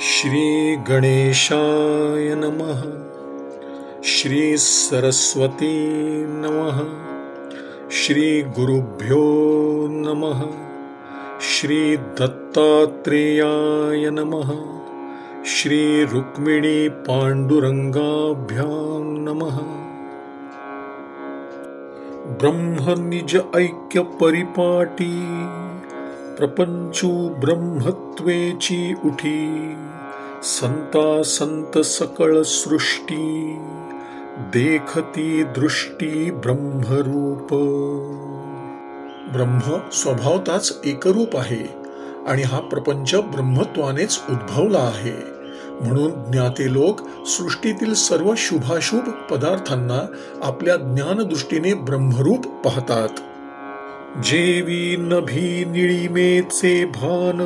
श्री गणेशाय नमः। श्री सरस्वती नमः। श्री गुरुभ्यो नमः। श्री दत्तात्रेयाय नमः। श्री रुक्मिणी पांडुरंगाभ्यां नमः। ब्रह्म निज ऐक्य परिपाटी, प्रपंचू ब्रह्मत्वेची उठी, संता संत सकळ सृष्टी, देखती दृष्टी ब्रह्मरूप। ब्रह्म स्वभावताच एकरूप आहे आणि हा प्रपंच ब्रह्मत्वानेच उद्भवला आहे। म्हणून ज्ञाते लोक सृष्टीतील सर्व शुभाशुभ पदार्थांना आपल्या ज्ञानदृष्टीने ब्रह्मरूप पाहतात। जेवी नभी निळिमेचे भान,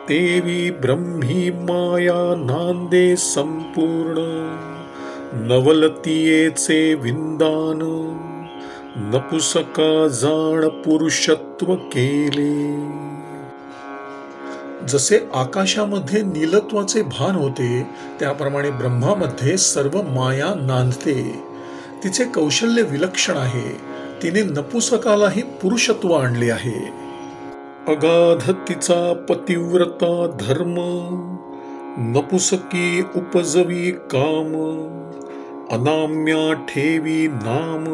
तेवी ब्रह्मी माया नांदे संपूर्ण, नवलतीयेचे विंदान, नपुसका जाण पुरुषत्व केले। जसे आकाशामध्ये नीलत्वाचे भान होते, त्याप्रमाणे ब्रह्मामध्ये सर्व माया नांदते। तिचे कौशल्य विलक्षण आहे, तिने नपुसकालाही पुरुषत्व आणले आहे। अगाध तिचा पतिव्रता धर्म, नपुसकी उपजवी काम, अनाम्या ठेवी नाम,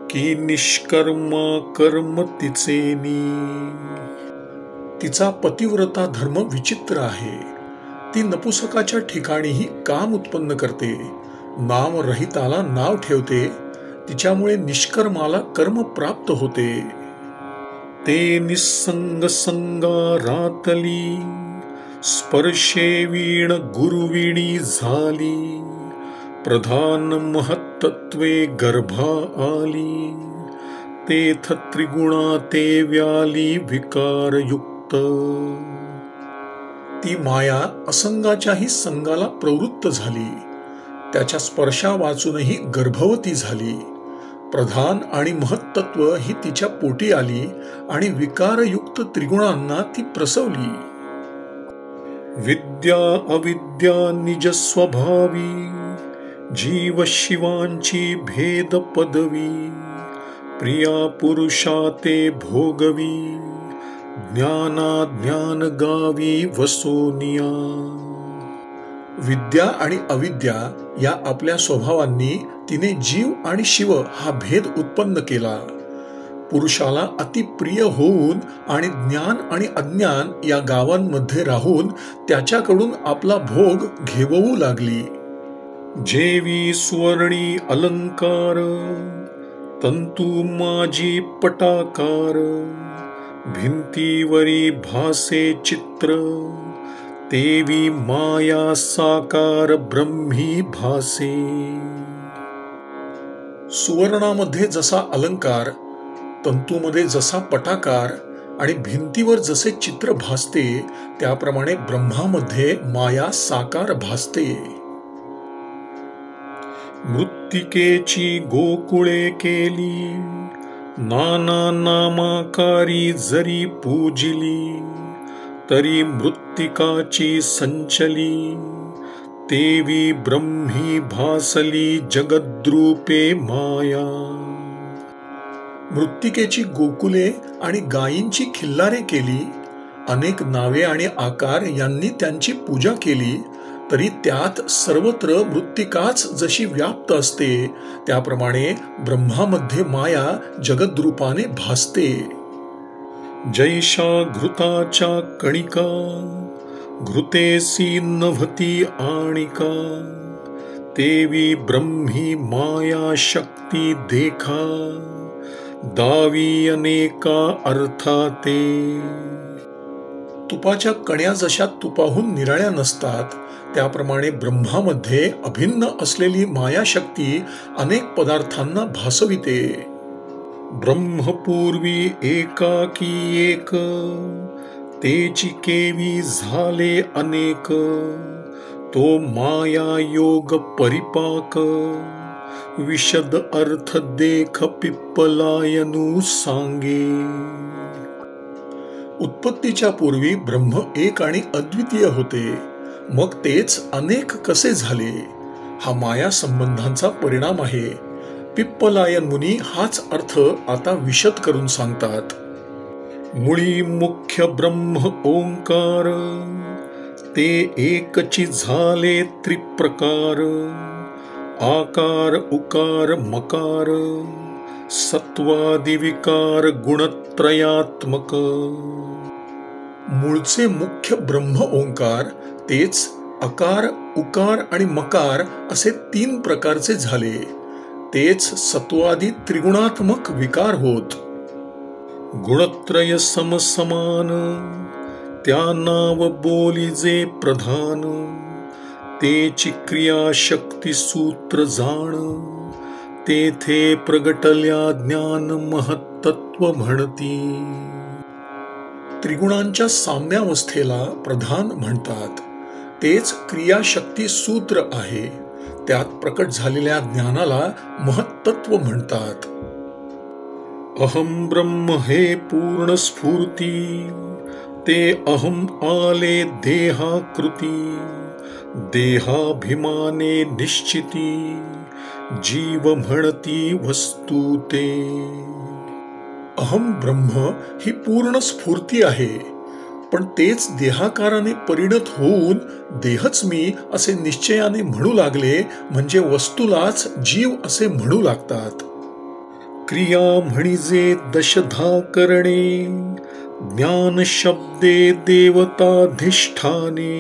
की निष्कर्मा कर्म तिचेनी। तिचा पतिव्रता धर्म विचित्र आहे, ती नपुसकाच्या ठिकाणीही काम उत्पन्न करते, नाम रहिताला नाव ठेवते, तिच्यामुळे निष्कर्माला कर्म प्राप्त होते। ते निसंग संगारातली, स्पर्शे वीण गुरुविणी झाली, प्रधान महत्त्वे गर्भा आली, तेथ त्रिगुणा ते व्याली विकारयुक्त। ती माया असंगाच्याही संगाला प्रवृत्त झाली, त्याच्या स्पर्शा वाचूनही गर्भवती झाली, प्रधान आणि महत्त्व ही तिच्या पोटी आली आणि विकारयुक्त त्रिगुणांना ती प्रसवली। विद्या अविद्या निज स्वभावी, जीव शिवांची भेद पदवी, प्रिया पुरुषा ते भोगवी, ज्ञाना ज्ञान गावी वसोनिया। विद्या आणि अविद्या या आपल्या स्वभावांनी तिने जीव आणि शिव हा भेद उत्पन्न केला। पुरुषाला अतिप्रिय होऊन आणि ज्ञान आणि अज्ञान या गावांमध्ये राहून त्याच्याकडून आपला भोग घेवू लागली। जेवी सुवर्णी अलंकार, तंतू माझी पटाकार, भिंतीवरी भासे चित्र, तेवी माया साकार ब्रह्मी भासे। सुवर्णामध्ये जसा अलंकार, तंतूमध्ये जसा पटाकार आणि भिंतीवर जसे चित्र भासते, त्याप्रमाणे ब्रह्मामध्ये माया साकार भासते। मृत्तिकेची गोकुळे केली, नाना नामाकारी जरी पूजिली, तरी मृत्तिकाची संचली, तेवी ब्रह्मी भासली जगद्रूपे माया। मृत्तिकेची गोकुले आणि गायींची खिल्लारे केली, अनेक नावे आणि आकार यांनी त्यांची पूजा केली, तरी त्यात सर्वत्र मृत्तिकाच जशी व्याप्त असते, त्याप्रमाणे ब्रह्मामध्ये माया जगद्रूपाने भासते। जैशा घृताच्या कणिका, घृतेसी नभती आणिका, तेवी ब्रह्मी माया शक्ती देखा, दावी अनेका अर्थाते। तुपाच्या कण्या जशा तुपाहून निराळ्या नसतात, त्याप्रमाणे ब्रह्मामध्ये अभिन्न असलेली मायाशक्ती अनेक पदार्थांना भासविते। ब्रह्मपूर्वी एकाकी एक, तेची केवी झाले अनेक, तो माया योग परिपाक, विशद अर्थ देख पिप्पलायनु सांगे। उत्पत्तीच्या पूर्वी ब्रह्म एक आणि अद्वितीय होते, मग तेच अनेक कसे झाले? हा माया संबंधांचा परिणाम आहे. पिप्पलायन मुनी हाच अर्थ आता विशद करून सांगतात. मुळी मुख्य ब्रह्म ओंकार, ते एकची झाले त्रिप्रकार. आकार उकार मकार, सत्वादि विकार गुणत्रयात्मक. मूळचे मुख्य ब्रह्म ओंकार, तेच अकार उकार आणि मकार असे 3 प्रकारचे झाले. तेच सत्वादी त्रिगुणात्मक विकार होत. गुणत्रय समसमान, त्या नाव बोलिजे प्रधान. तेची क्रियाशक्ती सूत्र जाण, तेथे प्रगटल्या ज्ञान महत्त्व म्हणती. त्रिगुणांच्या साम्यावस्थेला प्रधान म्हणतात. तेच क्रियाशक्ती सूत्र आहे. त्यात प्रकट झालेल्या ज्ञानाला महत्त्व म्हणतात. अहम ब्रह्म हे पूर्ण स्फूर्ती, ते अहम आले देहाकृती. देहाभिमाने निश्चिती, जीव म्हणती वस्तू ते. अहम ब्रह्म ही पूर्ण स्फूर्ती आहे, पण तेच देहाकाराने परिणत होऊन देहच मी असे निश्चयाने म्हणू लागले म्हणजे वस्तूलाच जीव असे म्हणू लागतात. क्रिया म्हणजे दशधा करणे, ज्ञान शब्दे देवताधिष्ठाने.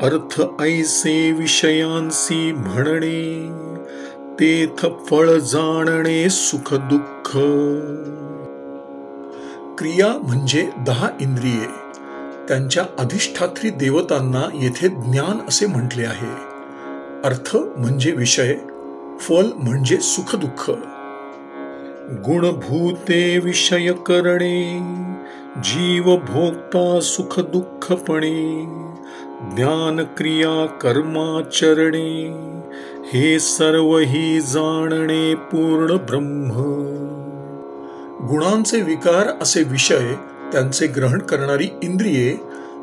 अर्थ ऐसे विषयांसी म्हणणे, तेथ फळ जाणणे सुख दुःख. क्रिया म्हणजे 10 इंद्रिये. त्यांच्या अधिष्ठात्री देवतांना येथे ज्ञान असे म्हटले आहे. अर्थ म्हणजे विषय, फल म्हणजे सुख दुःख. गुणभूते विषय करणे, जीव भोगता सुख दुःखपणे. ज्ञान क्रिया कर्माचरणे, हे सर्व ही जाणणे पूर्ण ब्रह्म. गुणांचे विकार असे विषय, त्यांचे ग्रहण करणारी इंद्रिये,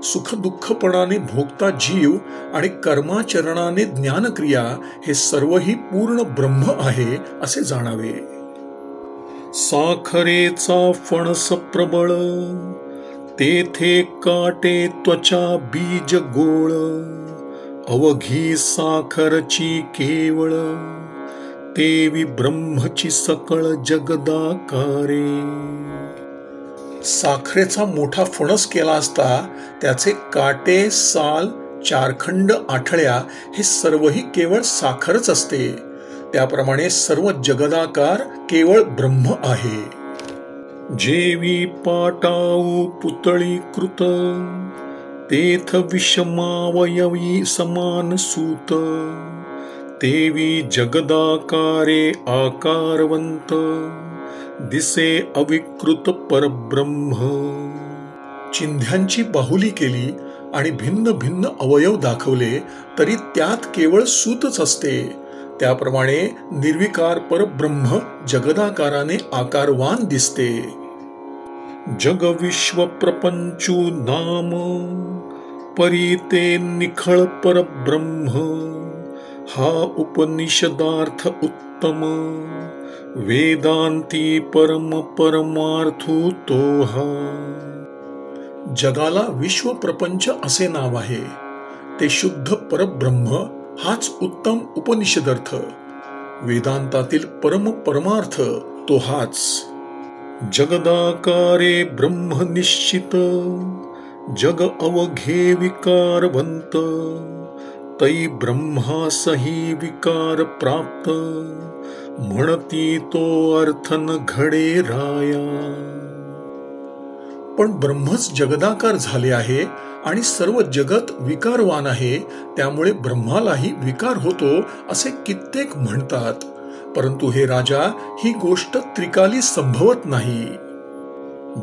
सुख दुःखपणाने भोगता जीव आणि कर्माचरणाने ज्ञानक्रिया, हे सर्वही पूर्ण ब्रह्म आहे असे जाणावे. साखरेचा फणस प्रबळ, तेथे काटे त्वचा बीज गोळ. अवघी साखरची केवळ, तेवी ब्रह्मची सकळ जगदाकारे. साखरेचा मोठा फणस केला असता त्याचे काटे साल चारखंड आठळ्या हे सर्वही केवळ साखरच असते. त्याप्रमाणे सर्व जगदाकार केवळ ब्रह्म आहे. जेवी पाटाऊ पुतळी कृत, तेथ विषमावयवी समान सूत. तेवी जगदाकारे आकारवंत, दिसे अविकृत परब्रह्म. चिंध्यांची बाहुली केली आणि भिन्न भिन्न अवयव दाखवले तरी त्यात केवळ सूतच असते. त्याप्रमाणे निर्विकार परब्रह्म जगदाकाराने आकारवान दिसते. जग विश्व प्रपंचू नाम, परी ते निखळ परब्रह्म. हा उपनिषदार्थ उत्तम, वेदांती परम परमार्थू तो हा. जगाला विश्व प्रपंच असे नाव आहे. ते शुद्ध परब्रह्म हाच उत्तम उपनिषदर्थ. वेदांतातील परम परमार्थ तो हाच. जगदाकारे ब्रह्म निश्चित, जग अवघे विकारवंत. तै ब्रह्मासही विकार प्राप्त, म्हणती तो अर्थ न घडे राया. पण ब्रह्मच जगदाकार झाले आहे आणि सर्व जगत विकारवान आहे, त्यामुळे ब्रह्मालाही विकार होतो असे कित्येक म्हणतात. परंतु हे राजा, ही गोष्ट त्रिकाली संभवत नाही.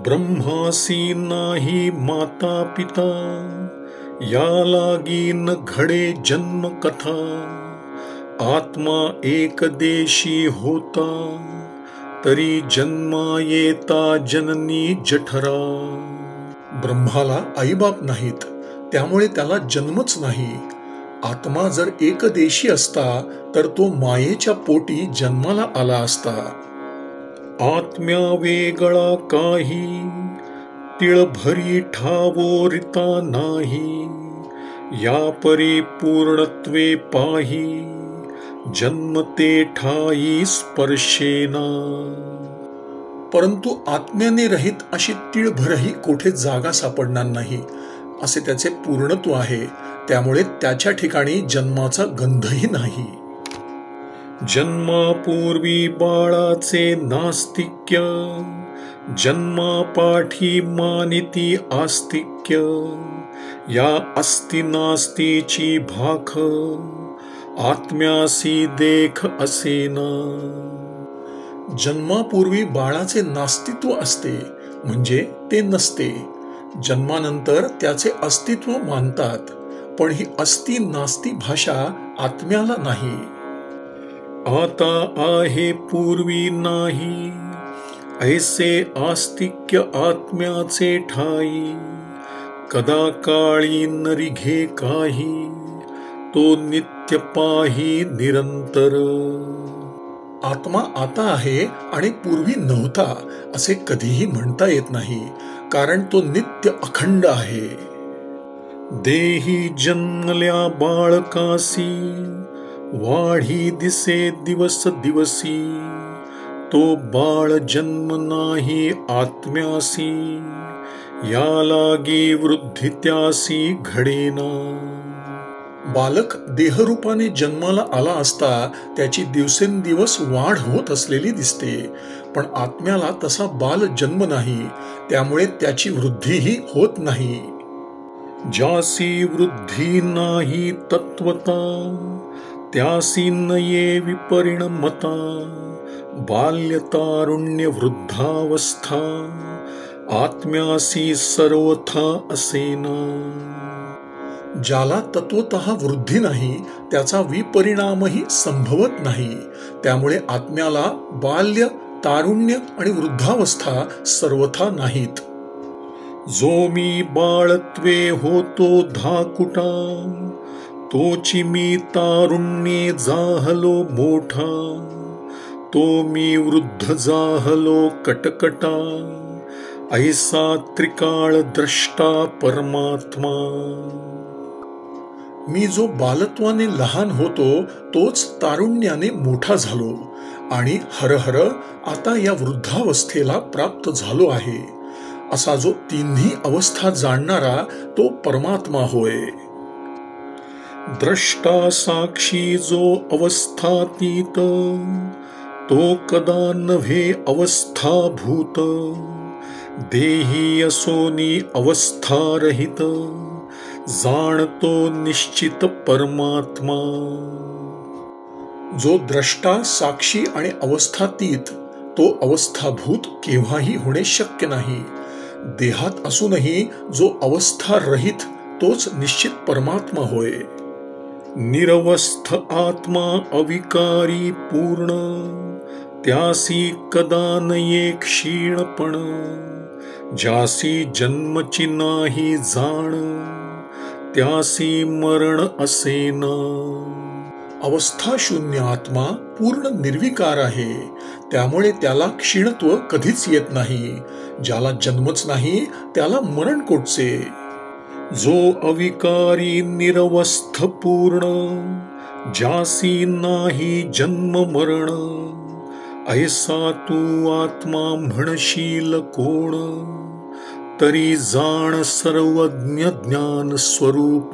ब्रह्मासी नाही माता पिता, या लागी न घडे जन्म कथा. आत्मा एक देशी होता, तरी जन्मा येता जननी जठरा. ब्रह्माला आईबाप नाहीत, त्यामुळे त्याला जन्मच नाही. आत्मा जर एकदेशी असता तर तो मायेच्या पोटी जन्माला आला असता. आत्म्या वेगळा काही, तिळभरी ठावोरिता नाही. या परी पूर्णत्वे पाही, जन्मते ठाई स्पर्शेना. परंतु आत्म्याने रहित अशी तिळभरही कोठे जागा सापडणार नाही, असे त्याचे पूर्णत्व आहे. त्यामुळे त्याच्या ठिकाणी जन्माचा गंधही नाही. जन्मापूर्वी बाळाचे नास्तिक्य, जन्मापाठी मानिती आस्तिक्य. या अस्ति नास्तीची भाख, आत्म्यासी देख असेना. जन्मापूर्वी बाळाचे नास्तित्व असते, म्हणजे ते नसते. जन्मानंतर त्याचे अस्तित्व मानतात, पण ही अस्ति नास्ती भाषा आत्म्याला नाही. आता आहे पूर्वी नाही, ऐसे आस्तिक्य आत्म्याचे ठाई. कदा काळी नरिघे काही, तो नित्य पाही निरंतर. आत्मा आता आहे आणि पूर्वी नव्हता असे कधीही म्हणता येत नाही, कारण तो नित्य अखंड आहे. देही जन्मल्या बाळकासी, वाढी दिसे दिवस दिवसी. तो बाळ जन्म नाही आत्म्यासी, या लागी वृद्धी त्यासी घडेना. बालक देहरूपाने जन्माला आला असता त्याची दिवसेंदिवस वाढ होत असलेली दिसते, पण आत्म्याला तसा बाल जन्म नाही, त्यामुळे त्याची वृद्धीही होत नाही. ज्यासी वृद्धी नाही तत्वता, त्यासी नये विपरिणमता. बाल्यतारुण्य वृद्धावस्था, आत्म्यासी सर्वथा असेना. ज्याला तत्वतः वृद्धी नाही त्याचा विपरिणामही संभवत नाही, त्यामुळे आत्म्याला बाल्य, तारुण्य आणि वृद्धावस्था सर्वथा नाहीत. जो मी बाळत्वे होतो धाकुटा, तोची मी तारुण्ये जाहलो मोठा. तो मी वृद्ध जाहलो कटकटा, ऐसा त्रिकाळ द्रष्टा परमात्मा. मी जो बालत्वाने लहान होतो तोच तारुण्याने मोठा झालो, आणि हरहर आता या वृद्धावस्थेला प्राप्त झालो आहे. असा जो तिन्ही अवस्था जाणणारा तो परमात्मा होय. द्रष्टा साक्षी जो अवस्थातीत, तो कदा नव्हे अवस्थाभूत. देही असोनी अवस्था रहित, जाणतो निश्चित परमात्मा. जो द्रष्टा, साक्षी आणि अवस्थातीत, तो अवस्थाभूत केव्हाही होणे शक्य नाही. देहात असूनही जो अवस्था रहित तोच निश्चित परमात्मा होय. निरवस्थ आत्मा अविकारी पूर्ण, त्यासी कदा नये क्षीणपण. ज्यासी जन्मची नाही जाण, त्यासी मरण असेना. अवस्था शून्य आत्मा पूर्ण निर्विकार आहे, त्यामुळे त्याला क्षीणत्व कधीच येत नाही. ज्याला जन्मच नाही त्याला मरण कोठचे. जो अविकारी निरवस्थ पूर्ण, ज्यासी नाही जन्म मरण. ऐसा तू आत्मा म्हणशील कोण, तरी जाण सर्वज्ञ ज्ञान स्वरूप.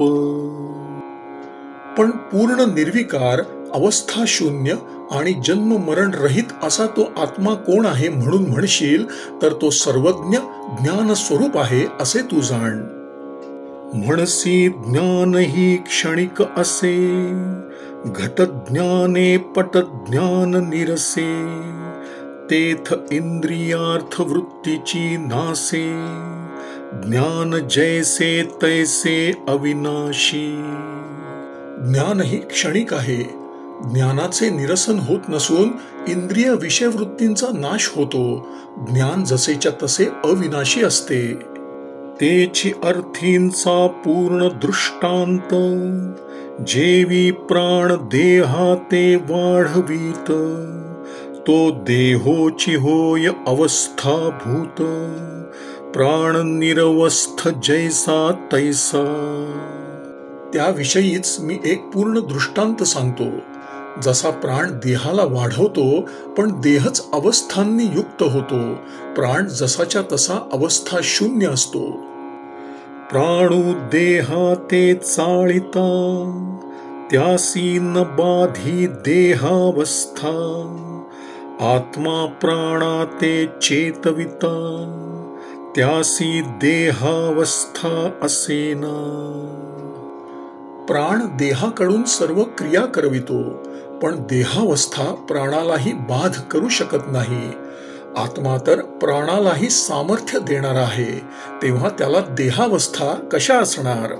पण पूर्ण निर्विकार, अवस्था शून्य आणि जन्म मरण रहित असा तो आत्मा कोण आहे म्हणून म्हणशील तर तो सर्वज्ञ ज्ञान स्वरूप आहे असे तू जाण. म्हणसी ज्ञान ही क्षणिक असे, घट ज्ञाने पट ज्ञान निरसे. तेथ इंद्रियार्थ वृत्तीची नासे, ज्ञान जैसे तैसे अविनाशी. ज्ञान ही क्षणिक आहे, ज्ञानाचे निरसन होत नसून इंद्रिय विषयवृत्तींचा नाश होतो. ज्ञान जसेच्या तसे अविनाशी असते. तेची अर्थींचा पूर्ण दृष्टांत, जेवी प्राण देहा ते वाढवीत, तो देहोची होय अवस्था भूत, प्राण निरवस्थ जैसा तैसा. त्याविषयीच मी एक पूर्ण दृष्टांत सांगतो. जसा प्राण देहाला वाढवतो, पण देहच अवस्थांनी युक्त होतो. प्राण जसाच्या तसा अवस्था शून्य असतो. प्राणू देहा ते चाळिता, त्यासी न बाधी देहावस्था, आत्मा प्राणा ते चेतविता, त्यासी देहावस्था असेना. प्राण देहाकडून सर्व क्रिया करवितो, पण देहावस्था प्राणालाही बाध करू शकत नाही. आत्मा तर प्राणालाही सामर्थ्य देणार आहे, तेव्हा त्याला देहावस्था कशा असणार.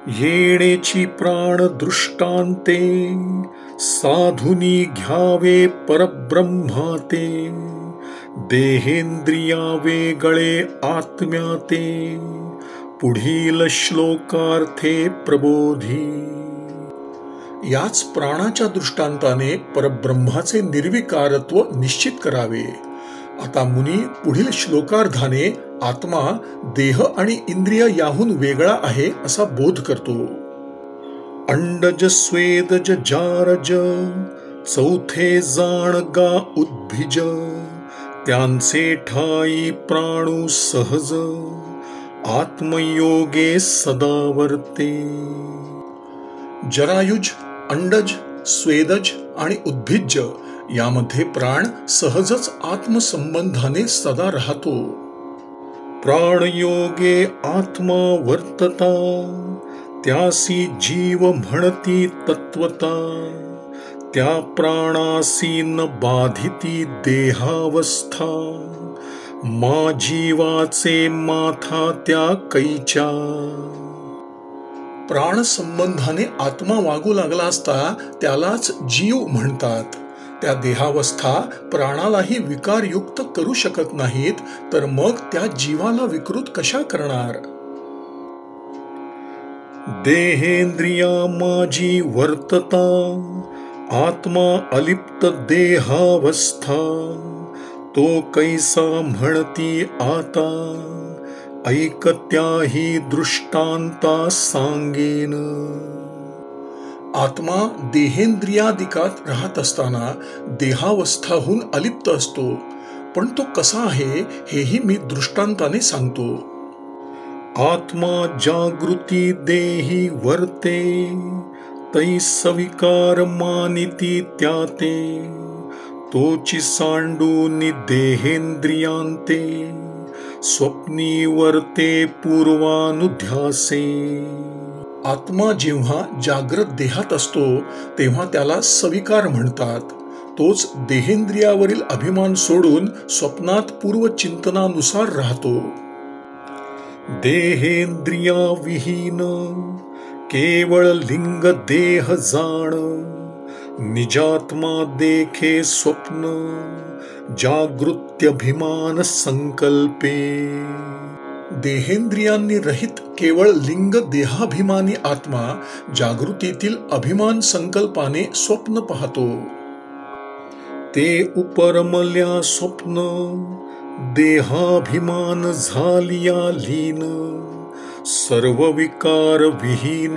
येणेची प्राण दृष्टांते, साधुनी घ्यावे परब्रह्माते, देहेंद्रिया वेगळे आत्म्याते, पुढील श्लोकार्थे प्रबोधी. याच प्राणाच्या दृष्टांताने परब्रह्माचे निर्विकारत्व निश्चित करावे. आता मुनी पुढील श्लोकार्धाने आत्मा देह आणि इंद्रिय याहून वेगळा आहे असा बोध करतो. अंडज स्वेदज जारज, चौथे जाणगा उद्भिज, त्यांचे ठाई प्राणू सहज, आत्मयोगे सदा वर्ते. जरायुज, अंडज, स्वेदज आणि उद्भिज्ज यामध्ये प्राण सहजच आत्मसंबंधाने सदा राहतो. प्राणयोगे आत्मा वर्तता, त्यासी जीव म्हणती तत्वता, त्या प्राणासी न बाधिती देहावस्था, मा जीवाचे माथा त्या कैच्या. प्राण संबंधाने आत्मा वागू लागला असता त्यालाच जीव म्हणतात. त्या देहावस्था प्राणालाही विकारयुक्त करू शकत नाहीत, तर मग त्या जीवाला विकृत कशा करणार. देहेंद्रिया माझी वर्तता, आत्मा अलिप्त देहावस्था, तो कैसा म्हणती आता, ऐकत्याही दृष्टांता सांगेन. आत्मा देहेंद्रियादिकात राहत असताना देहावस्थाहून अलिप्त असतो, पण तो कसा आहे हेही मी दृष्टांताने सांगतो. आत्मा जागृती देही वर्ते, तै सविकार मानिती त्याते, तोची सांडूनी देहेंद्रियांते, स्वप्नी वर्ते पूर्वानुध्यासे. आत्मा जेव्हा जागृत देहात असतो तेव्हा त्याला सविकार म्हणतात. तोच देहेंद्रियावरील अभिमान सोडून स्वप्नात पूर्वचिंतनानुसार राहतो. देहेंद्रिया विहीन केवळ लिंग देह जाण, निजात्मा देखे स्वप्न, जागृत्यभिमान संकल्पे. देहेंद्रियांनी रहित केवळ लिंग देहाभिमानी आत्मा जागृतीतील अभिमान संकल्पाने स्वप्न पाहतो. ते उपरमल्या स्वप्न, देहाभिमान झालिया लीन, सर्व विकार विहीन,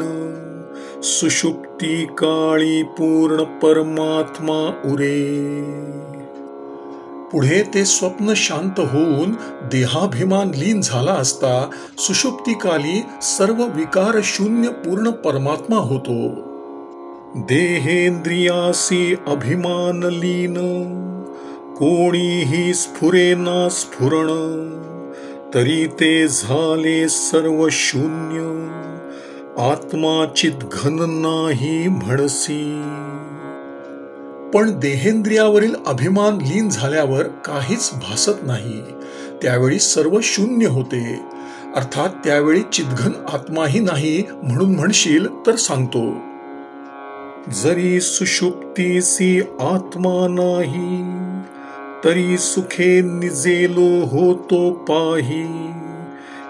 सुषुप्ती काळी पूर्ण परमात्मा उरे. पुढे ते स्वप्न शांत होऊन देहाभिमान लीन झाला असता सुषुप्तिकाली सर्व विकार शून्य पूर्ण परमात्मा होतो. देहेंद्रियासी अभिमान लीन, कोणीही स्फुरेना स्फुरण, तरी ते झाले सर्व शून्य, आत्मा चिद्घन नाही म्हणसी. पण देहेंद्रियावरील अभिमान लीन झाल्यावर काहीच भासत नाही. त्यावेळी सर्व शून्य होते. अर्थात त्यावेळी चिद्घन आत्माही नाही म्हणून म्हणशील तर सांगतो. जरी सुषुप्तीसी आत्मा नाही, तरी सुखे निजेलो होतो पाही,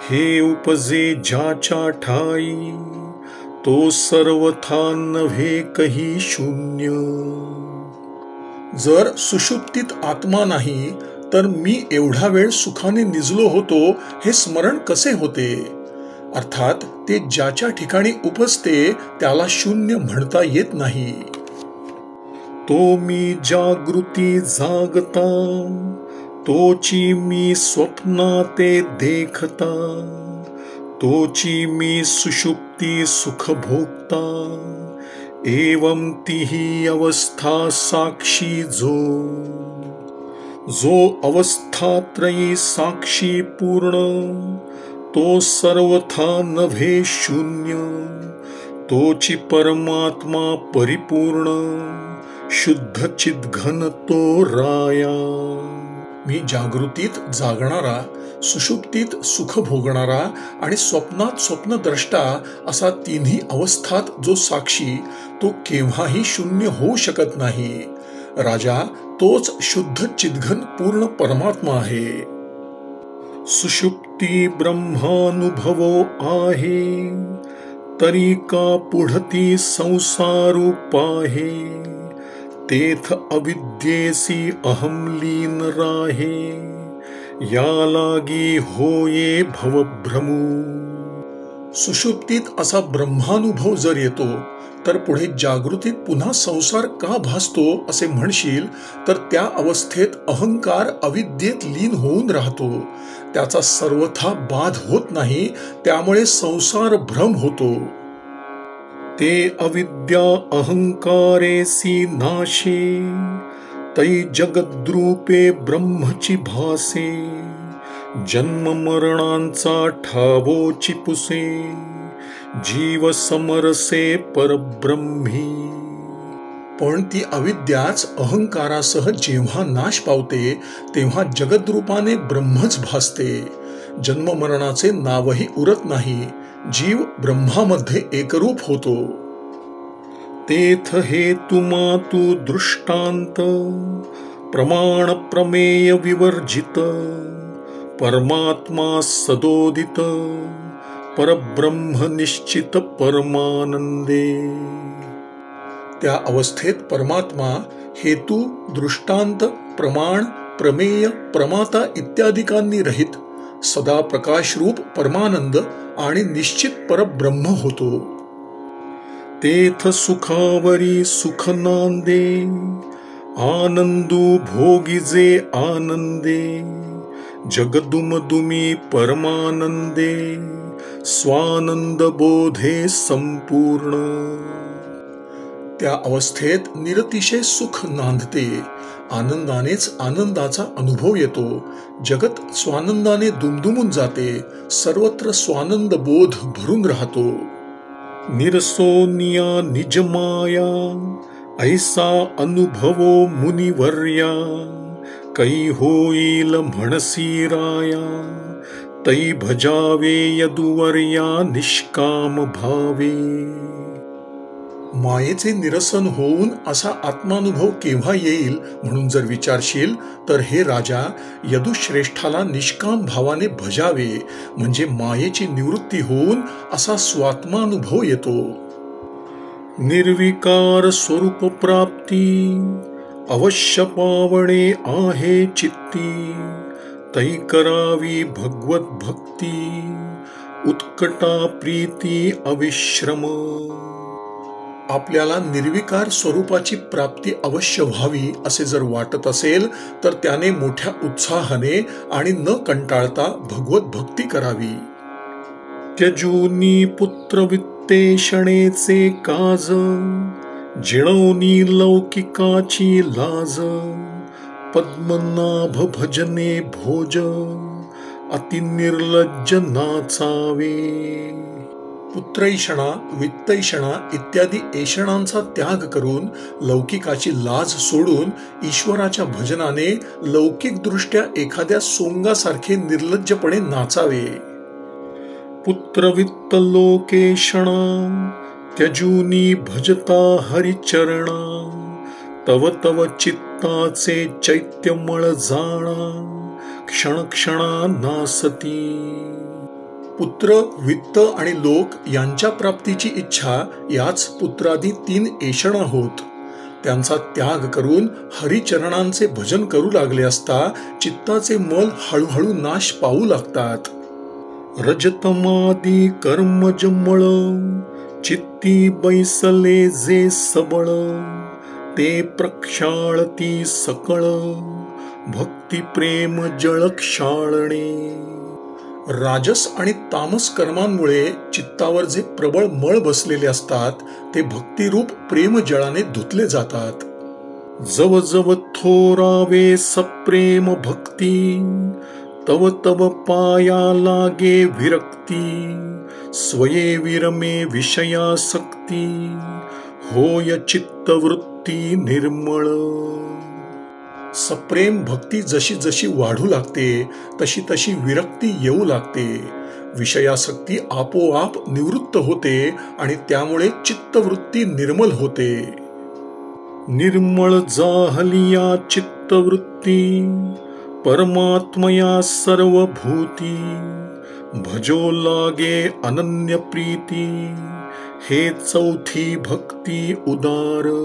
हे उपजे ज्याच्या ठाई, तो सर्वथा नव्हे कही शून्य. जर सुषुप्तीत आत्मा नाही तर मी एवढा वेळ सुखाने निजलो होतो हे स्मरण कसे होते. अर्थात ते ज्याच्या ठिकाणी उपजते त्याला शून्य म्हणता येत नाही. तो मी जागृती जागता, तोची मी स्वप्नाते देखता, तोची मी सुषुप्ती सुख भोगता. एवं तिही अवस्था साक्षी जो अवस्थात्रयी साक्षी पूर्ण, तो सर्वथा नव्हे शून्य. तोची परमात्मा परिपूर्ण, शुद्ध चिद्घन तो राया. मी जागृतीत जागणारा, सुषुप्तीत सुख भोगणारा आणि स्वप्नात स्वप्नद्रष्टा असा तिन्ही अवस्थात जो साक्षी, तो केव्हाही शून्य होऊ शकत नाही. राजा, तोच शुद्ध चिद्घन पूर्ण परमात्मा आहे. सुषुप्ती ब्रह्मानुभवो आहे, तरी का पुढती संसारू पाहे. तेथ अविद्येसी अहम लीन राहे, या लागी होये भवभ्रमू. सुषुप्तीत असा ब्रह्मानुभव जर येतो तर पुढे जागृतीत पुन्हा संसार का भासतो असे म्हणशील तर त्या अवस्थेत अहंकार अविद्येत लीन होऊन राहतो. त्याचा सर्वथा बाध होत नाही, त्यामुळे संसार भ्रम होतो. ते अविद्या अहंकारेसी नाशे, तै जगद्रूपे ब्रह्मची भासे. जन्म मरणांचा ठावोची पुसे, जीव समरसे परब्रह्मी. पण ती अविद्याच अहंकारासह जेव्हा नाश पावते तेव्हा जगद्रूपाने ब्रह्मच भासते. जन्म मरणाचे नावही उरत नाही, जीव ब्रह्मामध्ये एकरूप होतो. तेथ हेतु मातु दृष्टांत, प्रमाण प्रमेय विवर्जित. परमात्मा सदोदित, परब्रह्म निश्चित परमानंदे. त्या अवस्थेत परमात्मा हेतू, दृष्टांत, प्रमाण, प्रमेय, प्रमाता इत्यादिकांनी रहित सदा प्रकाशरूप परमानंद आणि निश्चित परब्रह्म होतो. तेथ सुखावरी सुख नांदे, आनंदू भोगिजे आनंदे. जगदुमदुमी परमानंदे, स्वानंद बोधे संपूर्ण. त्या अवस्थेत निरतिशय सुख नांदते, आनंदानेच आनंदाचा अनुभव येतो. जगत स्वानंदाने दुमदुमून जाते, सर्वत्र स्वानंद बोध भरून राहतो. निरसोनिया निजमाया, ऐसा अनुभवो मुनिवर्या. कै होईल म्हणसी राया, तै भजावे यदुवर्या निष्काम भावे. मायेचे निरसन होऊन असा आत्मानुभव केव्हा येईल म्हणून जर विचारशील तर हे राजा, यदुश्रेष्ठाला निष्काम भावाने भजावे, म्हणजे मायेची निवृत्ती होऊन असा स्वात्मानुभव येतो. निर्विकार स्वरूप प्राप्ती, अवश्य पावणे आहे चित्ती. तै करावी भगवत भक्ती, उत्कटा प्रीती अविश्रम. आपल्याला निर्विकार स्वरूपाची प्राप्ती अवश्य व्हावी असे जर वाटत असेल तर त्याने मोठ्या उत्साहाने आणि न कंटाळता भगवत भक्ती करावी. त्यजूनी पुत्रवित्तेषणेचे काज, जिणवनी लौकिकाची लाज. पद्मनाभ भजने भोज, अति निर्लज्ज नाचावे. पुत्रैषणा, वित्तैषणा इत्यादी ऐषणांचा त्याग करून लौकिकाची लाज सोडून ईश्वराच्या भजनाने लौकिक दृष्ट्या एखाद्या सोंगासारखे निर्लज्जपणे नाचावे. पुत्रवित्त लोकेषणा, त्यजूनी भजता हरिचरणा. तव तव चित्ताचे चैत्यमळ जाणा, क्षण क्षणा नासती. पुत्र, वित्त आणि लोक यांच्या प्राप्तीची इच्छा याच पुत्रादी 3 ऐषणा होत. त्यांचा त्याग करून हरिचरणांचे भजन करू लागले असता चित्ताचे मल हळूहळू नाश पावू लागतात. रजतमादी कर्मजमळ चित्ती बैसले जे सबळ, ते प्रक्षाळती सकळ भक्ती प्रेम जळ क्षाळणे. राजस आणि तामस कर्मांमुळे चित्तावर जे प्रबळ मळ बसलेले असतात ते भक्तिरूप प्रेम जळाने धुतले जातात. जव जव थोरावे सप्रेम भक्ती, तव तव पाया लागे विरक्ती. स्वये विरमे विषयासक्ती, होय चित्तवृत्ती निर्मळ. सप्रेम भक्ती जशी जशी वाढू लागते तशी तशी विरक्ती येऊ लागते. विषयासक्ती आपोआप निवृत्त होते आणि त्यामुळे चित्तवृत्ती निर्मल होते. निर्मळ जाहलिया चित्तवृत्ती, परमात्मया सर्वभूती. भजो लागे अनन्य प्रीती, हे चौथी भक्ती उदार.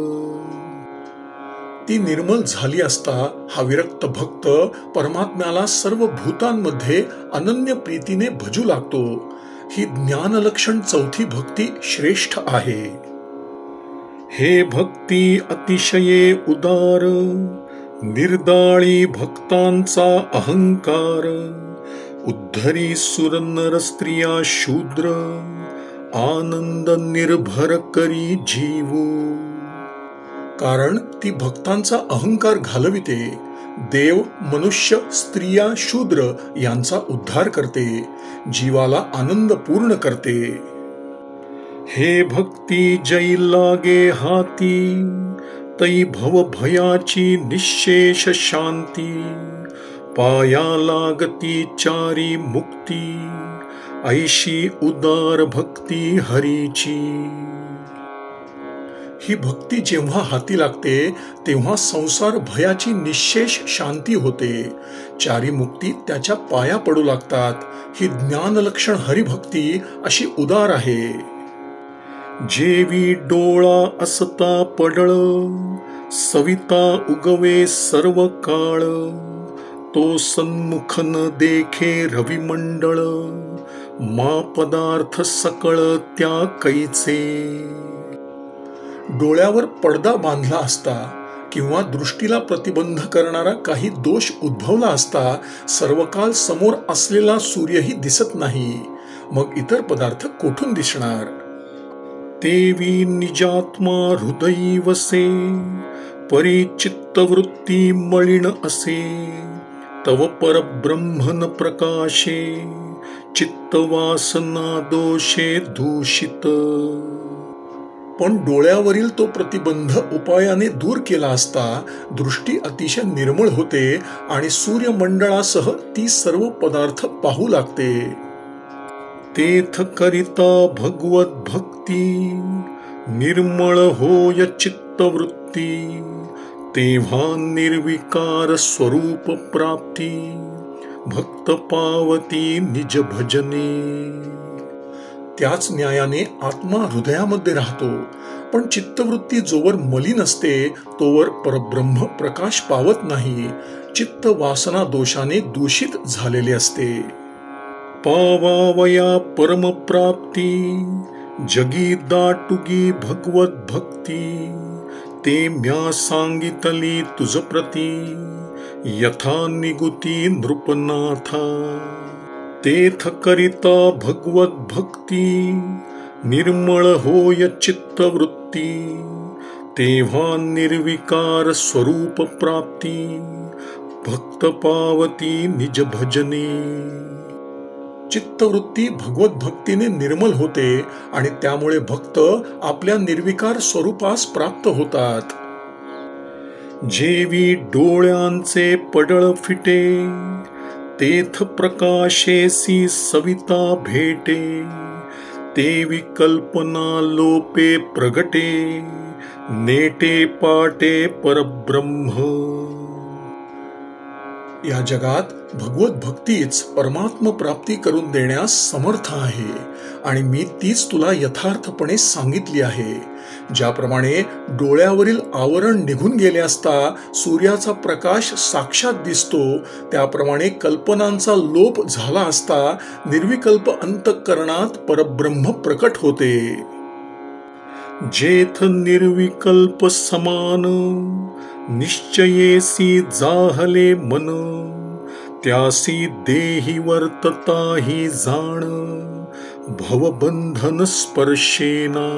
ती निर्मल झाली असता हा विरक्त भक्त परमात्म्याला सर्व भूतांमध्ये अनन्य प्रीतीने भजू लागतो. ही ज्ञानलक्षण चौथी भक्ती श्रेष्ठ आहे. हे भक्ती अतिशये उदार, निर्दाळी भक्तांचा अहंकार. उद्धरी सुर नर स्त्रिया शूद्र, आनंद निर्भर करी जीवू. कारण ती भक्तांचा अहंकार घालविते. देव, मनुष्य, स्त्रिया, शूद्र यांचा उद्धार करते, जीवाला आनंद पूर्ण करते. हे भक्ती जै लागे हाती, तै भव भयाची निशेष शांती. पाया लागती चारी मुक्ती, ऐशी उदार भक्ती हरीची. ही भक्ती जेव्हा हाती लागते तेव्हा संसार भयाची निशेष शांती होते. चारी मुक्ती त्याच्या पाया पडू लागतात. ही ज्ञानलक्षण हरिभक्ती अशी उदार आहे. जेवी डोळा असता पडळ, सविता उगवे सर्व काळ. तो सन्मुख न देखे रविमंडळ, मा पदार्थ सकळ त्या कैचे. डोळ्यावर पडदा बांधला असता किंवा दृष्टीला प्रतिबंध करणारा काही दोष उद्भवला असता सर्वकाल समोर असलेला सूर्यही दिसत नाही, मग इतर पदार्थ कोठून दिसणार. तेवी निजात्मा हृदयी वसे, परिचित्तवृत्ती मलिन असे. तव परब्रह्मन प्रकाशे, चित्तवासना दोषे दूषित. पण डोळ्यावरील तो प्रतिबंध उपायाने दूर केला असता दृष्टी अतिशय निर्मळ होते आणि सूर्यमंडळासह ती सर्व पदार्थ पाहू लागते. तेथ करिता भगवत भक्ती, निर्मळ होय चित्तवृत्ती. तेव्हा निर्विकार स्वरूप प्राप्ती, भक्त पावती निज भजने. त्याच न्यायाने आत्मा हृदयामध्ये राहतो, पण चित्तवृत्ती जोवर मलिन असते तोवर परब्रह्म प्रकाश पावत नाही. चित्त वासना दोषाने दूषित झालेले असते. पावावया परमप्राप्ती, जगी दाटुगी भगवत भक्ती. ते म्या सांगितली तुझ प्रती, यथा निगुती नृपनाथा. तेथ करिता भगवत भक्ती, निर्मळ होय चित्तवृत्ती. तेव्हा निर्विकार स्वरूप प्राप्ती, भक्त पावती निज भजने. चित्तवृत्ती भगवत भक्तीने निर्मल होते आणि त्यामुळे भक्त आपल्या निर्विकार स्वरूपास प्राप्त होतात. जेवी डोळ्यांचे पडळ फिटे, तेथ प्रकाशेसी सविता भेटे. तेवी कल्पना लोपे प्रगटे, नेटे पाटे परब्रह्म. या जगात भगवत भक्तीच परमात्म प्राप्ती करून देण्यास समर्थ आहे आणि मी तीच तुला यथार्थपणे सांगितली आहे. ज्याप्रमाणे डोळ्यावरील आवरण निघून गेले असता सूर्याचा प्रकाश साक्षात दिसतो, त्याप्रमाणे कल्पनांचा लोप झाला असता निर्विकल्प अंतःकरणात परब्रह्म प्रकट होते. जेथ निर्विकल्प समान निश्चयेसी जाहले मन, त्यासी देही वर्तताही जाण भवबंधन स्पर्शेना.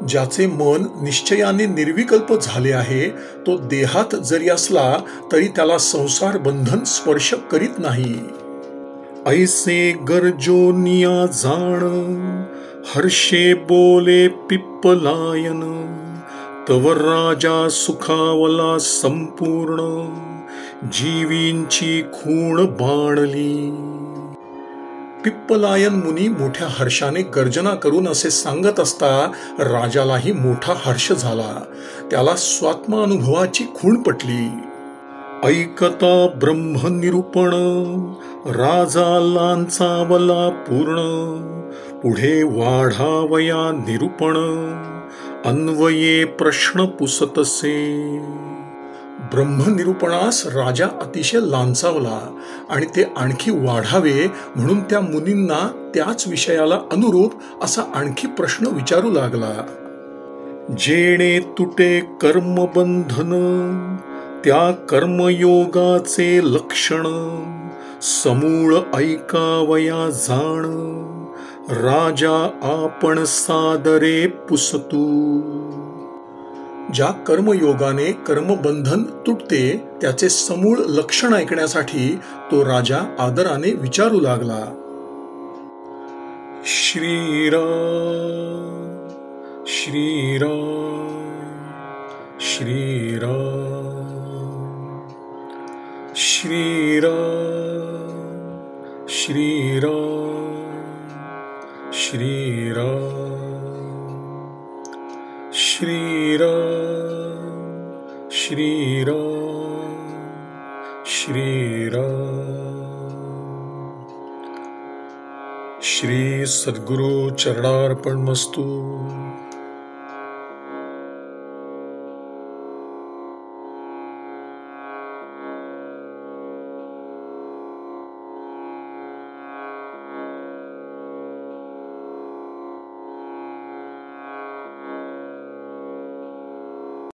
ज्याचे मन निश्चयाने निर्विकल्प झाले आहे, तो देहात जरी असला तरी त्याला संसार बंधन स्पर्श करीत नाही. ऐसे गरजोनिया जाण हर्षे बोले पिप्पलायन, तव राजा सुखावला संपूर्ण जीवींची खूण बाणली. पिप्पलायन मुनी मोठ्या हर्षाने गर्जना करून असे सांगत असता राजालाही मोठा हर्ष झाला. त्याला स्वात्मानुभवाची खूण पटली. ऐकता ब्रह्मनिरूपण राजा लांचावला पूर्ण, पुढे वाढावया निरूपण अन्वये प्रश्न पुसतसे. ब्रह्मनिरूपणास राजा अतिशय लांचावला आणि ते आणखी वाढावे म्हणून त्या मुनींना त्याच विषयाला अनुरूप असा आणखी प्रश्न विचारू लागला. जेणे तुटे कर्मबंधन त्या कर्मयोगाचे लक्षण, समूळ ऐकावया जाण राजा आपण सादरे पुसतू. ज्या कर्मयोगाने कर्मबंधन तुटते त्याचे समूळ लक्षण ऐकण्यासाठी तो राजा आदराने विचारू लागला. श्रीराम श्रीराम श्रीराम श्रीराम श्रीराम श्रीराम श्रीराम श्रीराम श्रीराम. श्री सद्गुरु चरणार्पणमस्तु.